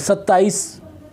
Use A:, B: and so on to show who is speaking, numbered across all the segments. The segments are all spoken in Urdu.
A: 27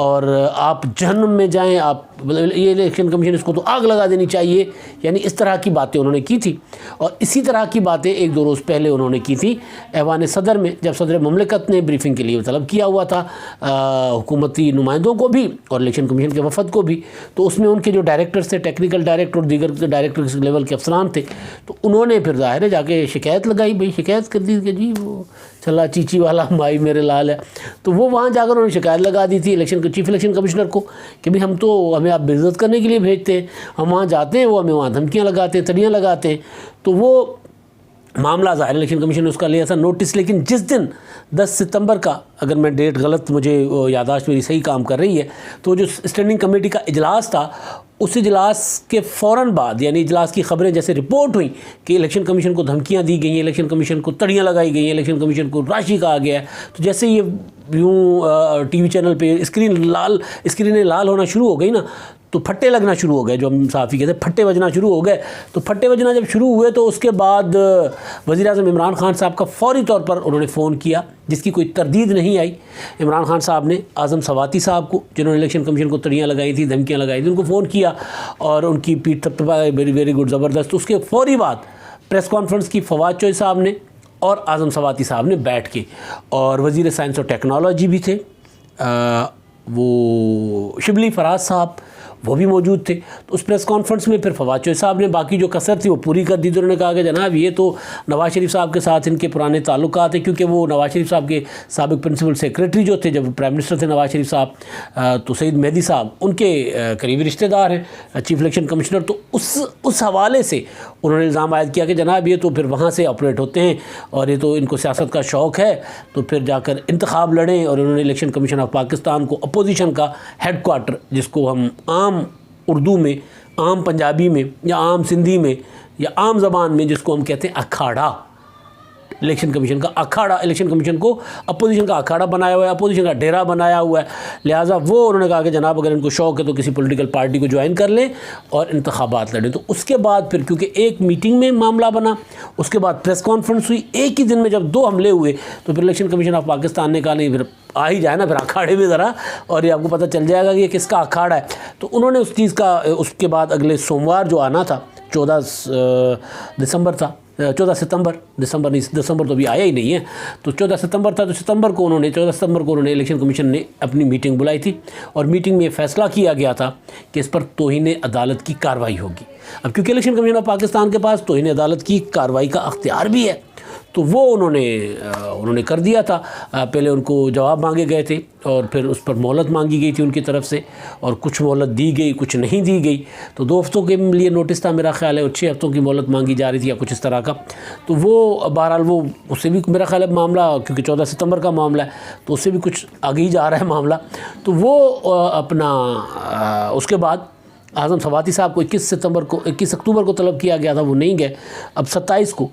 A: اور آپ جہنم میں جائیں، آپ یہ الیکشن کمیشن اس کو تو آگ لگا دینی چاہیے، یعنی اس طرح کی باتیں انہوں نے کی تھی۔ اور اسی طرح کی باتیں ایک دو روز پہلے انہوں نے کی تھی ایوان صدر میں، جب صدر مملکت نے بریفنگ کے لیے طلب کیا ہوا تھا حکومتی نمائندوں کو بھی اور الیکشن کمیشن کے وفد کو بھی، تو اس میں ان کے جو ڈائریکٹرز تھے، ٹیکنیکل ڈائریکٹر اور دیگر ڈائریکٹر لیول کے افسران تھے، تو انہوں نے پھر ظاہر ہے جا کے شکایت لگائی، بھئی شکایت کر دی کہ جی وہ چلا چیچی والا مائی میرے لال ہے۔ تو وہ وہاں جا کر انہوں نے شکایت لگا دی تھی چیف الیکشن کمشنر کو کہ بھئی ہمیں آپ بے عزت کرنے کے لیے بھیجتے ہیں، ہم وہاں جاتے ہیں، وہ ہمیں وہاں دھمکیاں لگاتے ہیں، تڑیاں لگاتے ہیں۔ تو وہ معاملہ ظاہر الیکشن کمیشن نے اس کا لیا تھا نوٹس، لیکن جس دن 10 ستمبر کا، اگر میں ڈیٹ غلط مجھے یادداشت میری صحیح کام کر رہی ہے، تو جو اسٹینڈنگ کمیٹی کا اجلاس تھا، اس اجلاس کے فوراً بعد، یعنی اجلاس کی خبریں جیسے رپورٹ ہوئیں کہ الیکشن کمیشن کو دھمکیاں دی گئی ہیں، الیکشن کمیشن کو تڑیاں لگائی گئی ہیں، الیکشن کمیشن کو راشی کہا گیا ہے، تو جیسے یہ یوں ٹی وی چینل پہ اسکرینیں لال ہونا شروع ہو گئی نا، تو پھٹے لگنا شروع ہو گئے، جو ہم صحافی کہتے ہیں پھٹے بجنا شروع ہو گئے۔ تو پھٹے بجنا جب شروع ہوئے تو اس کے بعد وزیر اعظم عمران خان صاحب کا فوری طور پر انہوں نے فون کیا، جس کی کوئی تردید نہیں آئی۔ عمران خان صاحب نے اعظم سواتی صاحب کو، جنہوں نے الیکشن کمیشن کو تڑیاں لگائی تھیں، دھمکیاں لگائی تھیں، ان کو فون کیا اور ان کی پیٹھ تھپتھپائی، ویری گڈ، زبردست۔ اس کے فوری بعد پریس کانفرنس کی فواد چوہے صاحب نے اور اعظم سواتی صاحب نے بیٹھ کے، اور وزیر سائنس اور ٹیکنالوجی بھی تھے، وہ شبلی فراز صاحب، وہ بھی موجود تھے۔ تو اس پریس کانفرنس میں پھر فواد چوہے صاحب نے باقی جو کثر تھی وہ پوری کر دی، تو انہوں نے کہا کہ جناب یہ تو نواز شریف صاحب کے ساتھ ان کے پرانے تعلقات ہیں، کیونکہ وہ نواز شریف صاحب کے سابق پرنسپل سیکریٹری جو تھے جب پرائم منسٹر تھے نواز شریف صاحب، تو سعید مہدی صاحب ان کے قریبی رشتہ دار ہیں چیف الیکشن کمشنر۔ تو اس حوالے سے انہوں نے الزام عائد کیا کہ جناب یہ تو پھر وہاں سے آپریٹ ہوتے ہیں، اور یہ تو ان کو سیاست کا شوق ہے، تو پھر جا کر انتخاب لڑیں۔ اور انہوں نے الیکشن کمیشن آف پاکستان کو اپوزیشن کا ہیڈ کوارٹر، جس کو ہم عام اردو میں، عام پنجابی میں، یا عام سندھی میں، یا عام زبان میں جس کو ہم کہتے ہیں اکھاڑا، الیکشن کمیشن کا اکھاڑا، الیکشن کمیشن کو اپوزیشن کا اکھاڑا بنایا ہوا ہے، اپوزیشن کا ڈیرا بنایا ہوا ہے۔ لہٰذا وہ انہوں نے کہا کہ جناب اگر ان کو شوق ہے تو کسی پولیٹیکل پارٹی کو جوائن کر لیں اور انتخابات لڑیں۔ تو اس کے بعد پھر کیونکہ ایک میٹنگ میں معاملہ بنا، اس کے بعد پریس کانفرنس ہوئی، ایک ہی دن میں جب 2 حملے ہوئے، تو پھر الیکشن کمیشن آف پاکستان نے کہا نہیں پھر آ ہی جائے نا پھر اکھاڑے میں ذرا، اور یہ آپ کو پتہ چل جائے گا کہ یہ کس کا اکھاڑا ہے۔ تو انہوں نے اس چیز کا، اس کے بعد اگلے سوموار جو آنا تھا 14 دسمبر تھا، 14 ستمبر، دسمبر تو ابھی آیا ہی نہیں ہے، تو 14 ستمبر تھا، تو 14 ستمبر کو انہوں نے الیکشن کمیشن نے اپنی میٹنگ بلائی تھی، اور میٹنگ میں یہ فیصلہ کیا گیا تھا کہ اس پر توہین عدالت کی کارروائی ہوگی۔ اب کیونکہ الیکشن کمیشن آف پاکستان کے پاس توہین عدالت کی کارروائی کا اختیار بھی ہے، تو وہ انہوں نے کر دیا تھا۔ پہلے ان کو جواب مانگے گئے تھے، اور پھر اس پر مہلت مانگی گئی تھی ان کی طرف سے، اور کچھ مہلت دی گئی، کچھ نہیں دی گئی۔ تو 2 ہفتوں کے لیے نوٹس تھا میرا خیال ہے، اور 6 ہفتوں کی مہلت مانگی جا رہی تھی یا کچھ اس طرح کا۔ تو وہ بہرحال وہ اس سے بھی میرا خیال ہے معاملہ، کیونکہ 14 ستمبر کا معاملہ ہے تو اس سے بھی کچھ آگے ہی جا رہا ہے معاملہ۔ تو وہ اس کے بعد اعظم سواتی صاحب کو 21 اکتوبر کو طلب کیا گیا تھا، وہ نہیں گئے۔ اب 27 کو،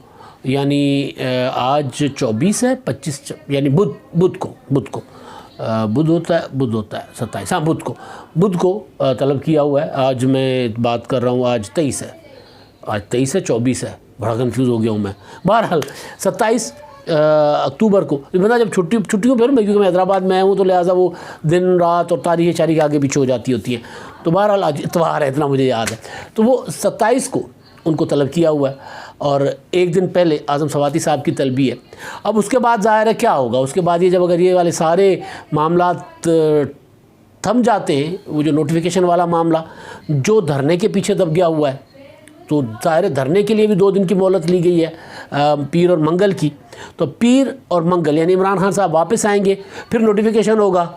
A: یعنی آج 24 ہے، 25 یعنی بدھ کو بدھ ہوتا ہے 27، ہاں بدھ کو طلب کیا ہوا ہے۔ آج میں بات کر رہا ہوں، آج 23 ہے، 24 ہے، بڑا کنفیوز ہو گیا ہوں میں۔ بہرحال 27 اکتوبر کو بندہ جب چھٹیوں پہ، کیونکہ میں حیدرآباد میں ہوں تو لہٰذا وہ دن رات اور تاریخ آگے پیچھے ہو جاتی ہوتی ہیں، تو بہرحال آج اتوار ہے، اتنا مجھے یاد ہے۔ تو وہ 27 کو ان کو طلب کیا ہوا ہے، اور ایک دن پہلے اعظم سواتی صاحب کی طلبی ہے۔ اب اس کے بعد ظاہر ہے کیا ہوگا، اس کے بعد یہ جب اگر یہ والے سارے معاملات تھم جاتے ہیں، وہ جو نوٹیفیکیشن والا معاملہ جو دھرنے کے پیچھے دب گیا ہوا ہے، تو ظاہر دھرنے کے لیے بھی 2 دن کی مہلت لی گئی ہے، پیر اور منگل کی۔ تو پیر اور منگل یعنی عمران خان صاحب واپس آئیں گے، پھر نوٹیفیکیشن ہوگا،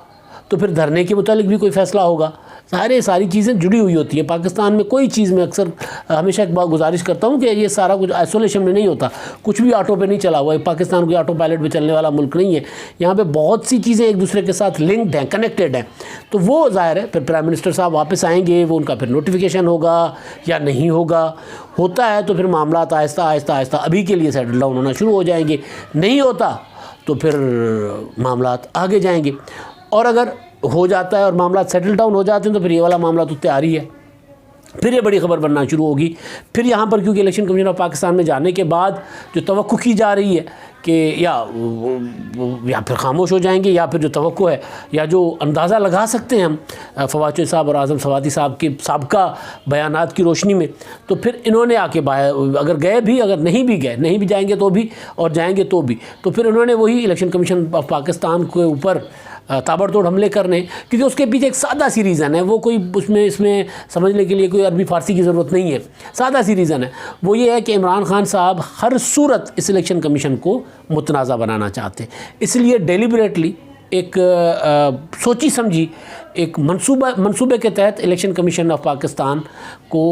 A: تو پھر دھرنے کے متعلق بھی کوئی فیصلہ ہوگا۔ ساری چیزیں جڑی ہوئی ہوتی ہیں پاکستان میں۔ کوئی چیز میں اکثر ہمیشہ ایک بات گزارش کرتا ہوں کہ یہ سارا کچھ آئسولیشن میں نہیں ہوتا، کچھ بھی آٹو پہ نہیں چلا ہوا ہے۔ پاکستان کوئی آٹو پائلٹ پہ چلنے والا ملک نہیں ہے، یہاں پہ بہت سی چیزیں ایک دوسرے کے ساتھ لنکڈ ہیں، کنیکٹڈ ہیں۔ تو وہ ظاہر ہے پھر پرائم منسٹر صاحب واپس آئیں گے، وہ ان کا پھر نوٹیفیکیشن ہوگا یا نہیں ہوگا۔ ہوتا ہے تو پھر معاملات آہستہ ابھی کے لیے سیٹل ڈاؤن ہونا شروع ہو جائیں گے، نہیں ہوتا تو پھر معاملات آگے جائیں گے۔ اور اگر ہو جاتا ہے اور معاملات سیٹل ڈاؤن ہو جاتے ہیں تو پھر یہ والا معاملہ تو تیار ہی ہے، پھر یہ بڑی خبر بننا شروع ہوگی. پھر یہاں پر کیونکہ الیکشن کمیشن آف پاکستان میں جانے کے بعد جو توقع کی جا رہی ہے کہ یا پھر خاموش ہو جائیں گے، یا پھر جو توقع ہے یا جو اندازہ لگا سکتے ہیں ہم فواد چوہدری صاحب اور اعظم سوادی صاحب کے سابقہ بیانات کی روشنی میں، تو پھر انہوں نے آ کے اگر گئے بھی، اگر نہیں بھی گئے، نہیں بھی جائیں گے تو بھی، اور جائیں گے تو بھی، تو پھر انہوں نے وہی الیکشن کمیشن آف پاکستان کے اوپر تابڑ توڑ حملے کرنے، کیونکہ اس کے پیچھے ایک سادہ سی ریزن ہے. وہ کوئی اس میں سمجھنے کے لیے کوئی عربی فارسی کی ضرورت نہیں ہے. سادہ سی ریزن ہے، وہ یہ ہے کہ عمران خان صاحب ہر صورت اس الیکشن کمیشن کو متنازع بنانا چاہتے ہیں. اس لیے ڈیلیبریٹلی ایک سوچی سمجھی ایک منصوبے کے تحت الیکشن کمیشن آف پاکستان کو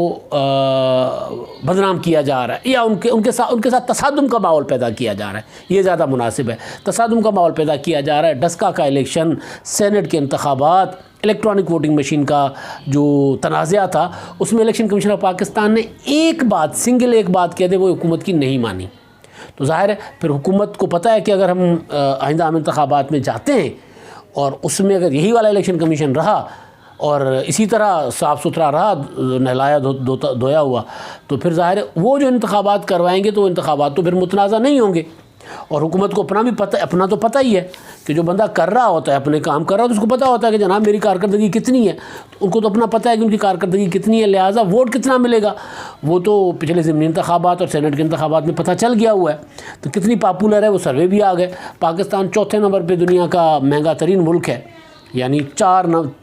A: بدنام کیا جا رہا ہے، یا ان کے ساتھ تصادم کا ماحول پیدا کیا جا رہا ہے. یہ زیادہ مناسب ہے. تصادم کا ماحول پیدا کیا جا رہا ہے. ڈسکا کا الیکشن، سینٹ کے انتخابات، الیکٹرانک ووٹنگ مشین کا جو تنازعہ تھا، اس میں الیکشن کمیشن آف پاکستان نے ایک بات کہہ دے وہ حکومت کی نہیں مانی. تو ظاہر ہے پھر حکومت کو پتہ ہے کہ اگر ہم آئندہ عام انتخابات میں جاتے ہیں اور اس میں اگر یہی والا الیکشن کمیشن رہا اور اسی طرح صاف ستھرا رہا، نہلایا دھویا ہوا، تو پھر ظاہر ہے وہ جو انتخابات کروائیں گے تو وہ انتخابات تو پھر متنازع نہیں ہوں گے. اور حکومت کو اپنا تو پتہ ہی ہے کہ جو بندہ کر رہا ہوتا ہے، اپنے کام کر رہا ہوتا ہے، اس کو پتہ ہوتا ہے کہ جناب میری کارکردگی کتنی ہے. تو ان کو تو اپنا پتہ ہے کہ ان کی کارکردگی کتنی ہے، لہٰذا ووٹ کتنا ملے گا وہ تو پچھلے ضمنی انتخابات اور سینٹ کے انتخابات میں پتہ چل گیا ہوا ہے. تو کتنی پاپولر ہے وہ سروے بھی آ گئے. پاکستان چوتھے نمبر پہ دنیا کا مہنگا ترین ملک ہے، یعنی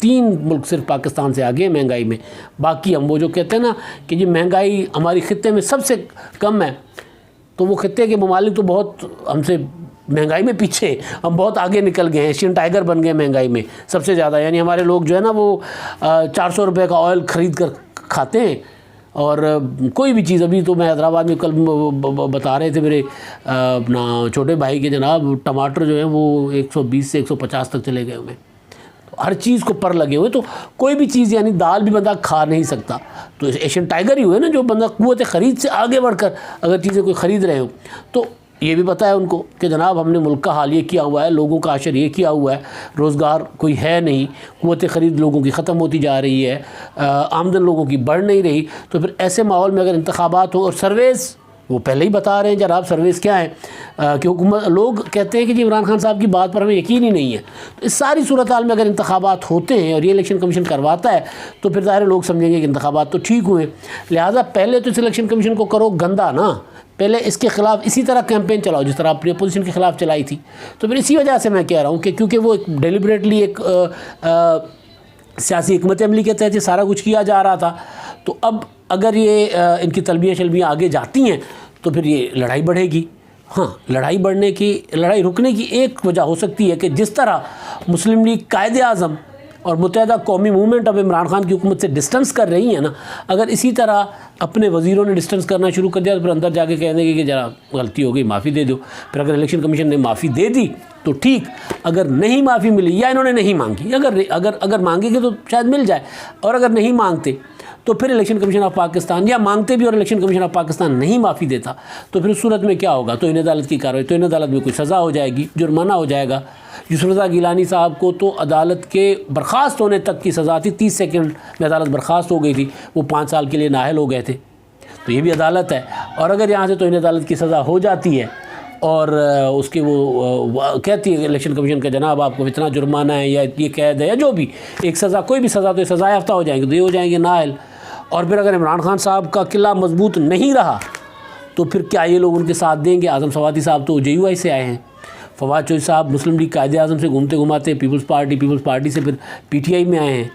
A: 3 ملک صرف پاکستان سے آگے مہنگائی میں. باقی ہم وہ جو کہتے ہیں نا کہ یہ مہنگائی ہماری خطے میں سب سے کم ہے، تو وہ خطے کے ممالک تو بہت ہم سے مہنگائی میں پیچھے، ہم بہت آگے نکل گئے ہیں. ایشین ٹائیگر بن گئے مہنگائی میں سب سے زیادہ. یعنی ہمارے لوگ جو ہے نا وہ 400 روپے کا آئل خرید کر کھاتے ہیں، اور کوئی بھی چیز. ابھی تو میں حیدرآباد میں کل بتا رہے تھے میرے اپنا چھوٹے بھائی کے جناب، ٹماٹر جو ہیں وہ 120 سے 150 تک چلے گئے ہوئے ہیں. ہر چیز کو پر لگے ہوئے، تو کوئی بھی چیز یعنی دال بھی بندہ کھا نہیں سکتا. تو ایشین ٹائیگر ہی ہوئے نا جو بندہ قوت خرید سے آگے بڑھ کر اگر چیزیں کوئی خرید رہے ہو. تو یہ بھی پتہ ہے ان کو کہ جناب ہم نے ملک کا حال یہ کیا ہوا ہے، لوگوں کا عشر یہ کیا ہوا ہے، روزگار کوئی ہے نہیں، قوت خرید لوگوں کی ختم ہوتی جا رہی ہے، آمدن لوگوں کی بڑھ نہیں رہی. تو پھر ایسے ماحول میں اگر انتخابات ہوں اور سرویز وہ پہلے ہی بتا رہے ہیں جناب سرویز کیا ہیں کہ حکومت، لوگ کہتے ہیں کہ جی عمران خان صاحب کی بات پر ہمیں یقین ہی نہیں ہے. تو اس ساری صورتحال میں اگر انتخابات ہوتے ہیں اور یہ الیکشن کمیشن کرواتا ہے تو پھر ظاہر لوگ سمجھیں گے کہ انتخابات تو ٹھیک ہوئے. لہٰذا پہلے تو اس الیکشن کمیشن کو کرو گندا نا، پہلے اس کے خلاف اسی طرح کیمپین چلاؤ جس طرح اپنی اپوزیشن کے خلاف چلائی تھی. تو پھر اسی وجہ سے میں کہہ رہا ہوں کہ کیونکہ وہ ایک ڈیلیبریٹلی ایک سیاسی حکمت عملی کے تحت یہ سارا کچھ کیا جا رہا تھا. تو اب اگر یہ ان کی طلبیاں شلبیاں آگے جاتی ہیں تو پھر یہ لڑائی بڑھے گی. ہاں، لڑائی رکنے کی ایک وجہ ہو سکتی ہے کہ جس طرح مسلم لیگ قائد اعظم اور متحدہ قومی موومنٹ اب عمران خان کی حکومت سے ڈسٹنس کر رہی ہیں نا، اگر اسی طرح اپنے وزیروں نے ڈسٹنس کرنا شروع کر دیا تو پھر اندر جا کے کہہ دیں گے کہ ذرا غلطی ہو گئی معافی دے دو. پھر اگر الیکشن کمیشن نے معافی دے دی تو ٹھیک، اگر نہیں معافی ملی یا انہوں نے نہیں مانگی، اگر مانگے گے تو شاید مل جائے، اور اگر نہیں مانگتے تو پھر الیکشن کمیشن آف پاکستان، یا مانگتے بھی اور الیکشن کمیشن آف پاکستان نہیں معافی دیتا تو پھر اس صورت میں کیا ہوگا؟ تو عدالت کی کارروائی، تو عدالت میں کوئی سزا ہو جائے گی، جرمانہ ہو جائے گا. یوسف رضا گیلانی صاحب کو تو عدالت کے برخاست ہونے تک کی سزا تھی، 30 سیکنڈ میں عدالت برخاست ہو گئی تھی، وہ 5 سال کے لیے نااہل ہو گئے تھے. تو یہ بھی عدالت ہے. اور اگر یہاں سے تو عدالت کی سزا ہو جاتی ہے اور اس کے وہ کہتی ہے الیکشن کمیشن کا جناب آپ کو اتنا جرمانہ ہے یا یہ قید ہے یا جو بھی ایک سزا، کوئی بھی سزا، تو یہ سزا یافتہ ہو جائیں گے، تو یہ ہو جائیں گے نااہل. اور پھر اگر عمران خان صاحب کا قلعہ مضبوط نہیں رہا تو پھر کیا یہ لوگ ان کے ساتھ دیں گے؟ اعظم سوادی صاحب تو JUI سے آئے ہیں، فواد چوہدری صاحب مسلم لیگ قائد اعظم سے گھومتے گھماتے پیپلز پارٹی سے پھر PTI میں آئے ہیں.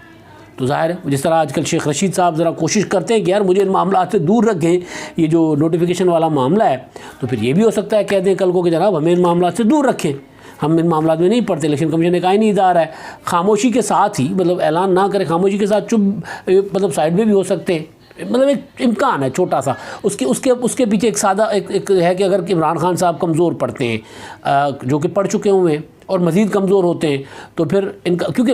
A: تو ظاہر ہے جس طرح آج کل شیخ رشید صاحب ذرا کوشش کرتے ہیں کہ یار مجھے ان معاملات سے دور رکھیں، یہ جو نوٹیفیکیشن والا معاملہ ہے، تو پھر یہ بھی ہو سکتا ہے کہہ دیں کل کو کہ جناب ہمیں ان معاملات سے دور رکھیں، ہم ان معاملات میں نہیں پڑھتے. الیکشن کمیشن ایک آئینی ادارہ ہے، خاموشی کے ساتھ ہی، مطلب اعلان نہ کرے، خاموشی کے ساتھ چپ، مطلب سائڈ میں بھی ہو سکتے ہیں، مطلب ایک امکان ہے چھوٹا سا. اس کے پیچھے ایک سادہ ایک ہے کہ اگر عمران خان صاحب کمزور پڑتے ہیں جو کہ پڑھ چکے ہوئے ہیں اور مزید کمزور ہوتے ہیں تو پھر ان کا، کیونکہ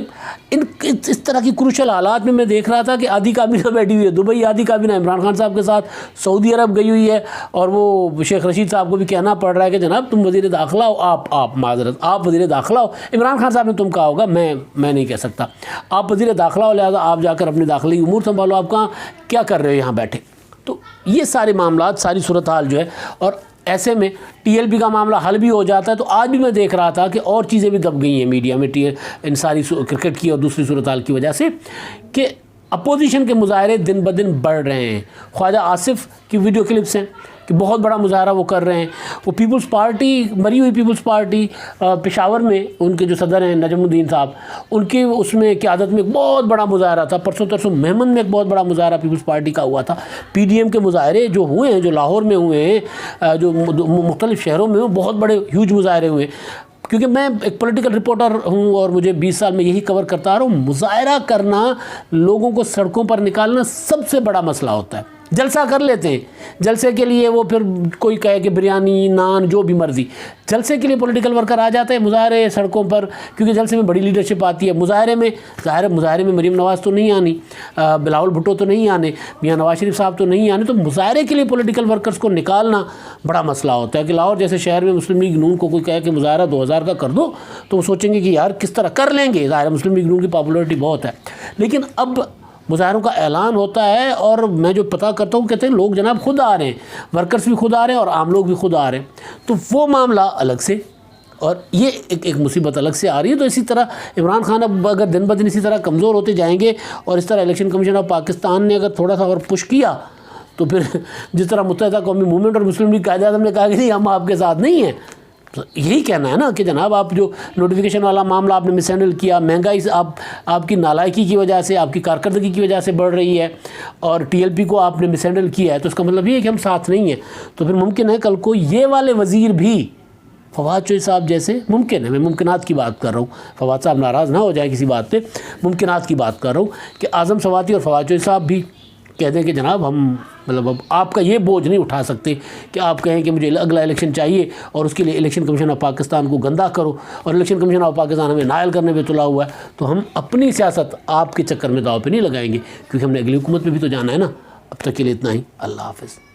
A: اس طرح کی کروشل حالات میں دیکھ رہا تھا کہ آدھی کابینہ بیٹھی ہوئی ہے دبئی، آدھی کابینہ عمران خان صاحب کے ساتھ سعودی عرب گئی ہوئی ہے، اور وہ شیخ رشید صاحب کو بھی کہنا پڑ رہا ہے کہ جناب تم وزیر داخلہ ہو، آپ معذرت آپ وزیر داخلہ ہو، عمران خان صاحب نے تم کہا ہوگا، میں نہیں کہہ سکتا، آپ وزیر داخلہ ہو، لہٰذا آپ جا کر اپنے داخلی امور سنبھالو، آپ کہاں کیا کر رہے ہو یہاں بیٹھے. تو یہ سارے معاملات، ساری صورتحال جو ہے، اور ایسے میں ٹی ایل پی کا معاملہ حل بھی ہو جاتا ہے. تو آج بھی میں دیکھ رہا تھا کہ اور چیزیں بھی دب گئی ہیں میڈیا میں ان ساری کرکٹ کی اور دوسری صورتحال کی وجہ سے، کہ اپوزیشن کے مظاہرے دن بدن بڑھ رہے ہیں. خواجہ آصف کی ویڈیو کلپس ہیں کہ بہت بڑا مظاہرہ وہ کر رہے ہیں. وہ پیپلز پارٹی، مری ہوئی پیپلز پارٹی پشاور میں ان کے جو صدر ہیں نجم الدین صاحب، ان کی اس میں قیادت میں ایک بہت بڑا مظاہرہ تھا. پرسوں ترسوں مہمن میں ایک بہت بڑا مظاہرہ پیپلز پارٹی کا ہوا تھا. پی ڈی ایم کے مظاہرے جو ہوئے ہیں، جو لاہور میں ہوئے ہیں، جو مختلف شہروں میں ہوئے، بہت بڑے ہیوج مظاہرے ہوئے ہیں. کیونکہ میں ایک پولیٹیکل رپورٹر ہوں اور مجھے 20 سال میں یہی کور کرتا آ رہا ہوں، مظاہرہ کرنا، لوگوں کو سڑکوں پر نکالنا سب سے بڑا مسئلہ ہوتا ہے. جلسہ کر لیتے ہیں، جلسے کے لیے وہ پھر کوئی کہے کہ بریانی، نان، جو بھی مرضی، جلسے کے لیے پولیٹیکل ورکر آ جاتے ہیں. مظاہرے سڑکوں پر، کیونکہ جلسے میں بڑی لیڈرشپ آتی ہے. مظاہرے میں مظاہرے میں مریم نواز تو نہیں آنی، بلاول بھٹو تو نہیں آنے، میاں نواز شریف صاحب تو نہیں آنے. تو مظاہرے کے لیے پولیٹیکل ورکرز کو نکالنا بڑا مسئلہ ہوتا ہے. کہ لاہور جیسے شہر میں مسلم لیگ نون کو کوئی کہے کہ مظاہرہ 2000 کا کر دو، تو وہ سوچیں گے کہ یار کس طرح کر لیں گے. ظاہر مسلم لیگ نون کی پاپولرٹی بہت ہے. لیکن اب مظاہروں کا اعلان ہوتا ہے، اور میں جو پتہ کرتا ہوں کہتے ہیں لوگ جناب خود آ رہے ہیں، ورکرز بھی خود آ رہے ہیں اور عام لوگ بھی خود آ رہے ہیں. تو وہ معاملہ الگ سے، اور یہ ایک مصیبت الگ سے آ رہی ہے. تو اسی طرح عمران خان اب اگر دن بدن اسی طرح کمزور ہوتے جائیں گے، اور اس طرح الیکشن کمیشن آف پاکستان نے اگر تھوڑا سا اور پش کیا، تو پھر جس طرح متحدہ قومی موومنٹ اور مسلم لیگ قائد اعظم نے کہا کہ نہیں ہم آپ کے ساتھ نہیں ہیں، تو یہی کہنا ہے نا کہ جناب آپ جو نوٹیفیکیشن والا معاملہ آپ نے مس ہینڈل کیا، مہنگائی سے آپ کی نالائکی کی وجہ سے، آپ کی کارکردگی کی وجہ سے بڑھ رہی ہے، اور ٹی ایل پی کو آپ نے مس ہینڈل کیا ہے، تو اس کا مطلب یہ ہے کہ ہم ساتھ نہیں ہیں. تو پھر ممکن ہے کل کو یہ والے وزیر بھی فواد چوہدری صاحب جیسے، ممکن ہے، میں ممکنات کی بات کر رہا ہوں، فواد صاحب ناراض نہ ہو جائے کسی بات پہ، ممکنات کی بات کر رہا ہوں، کہ اعظم سواتی اور فواد چوہدری صاحب بھی کہہ دیں کہ جناب ہم اب آپ کا یہ بوجھ نہیں اٹھا سکتے کہ آپ کہیں کہ مجھے اگلا الیکشن چاہیے اور اس کے لیے الیکشن کمیشن آف پاکستان کو گندا کرو، اور الیکشن کمیشن آف پاکستان ہمیں نائل کرنے پہ تلا ہوا ہے. تو ہم اپنی سیاست آپ کے چکر میں داؤ پہ نہیں لگائیں گے، کیونکہ ہم نے اگلی حکومت میں بھی تو جانا ہے نا. اب تک کے لیے اتنا ہی. اللہ حافظ.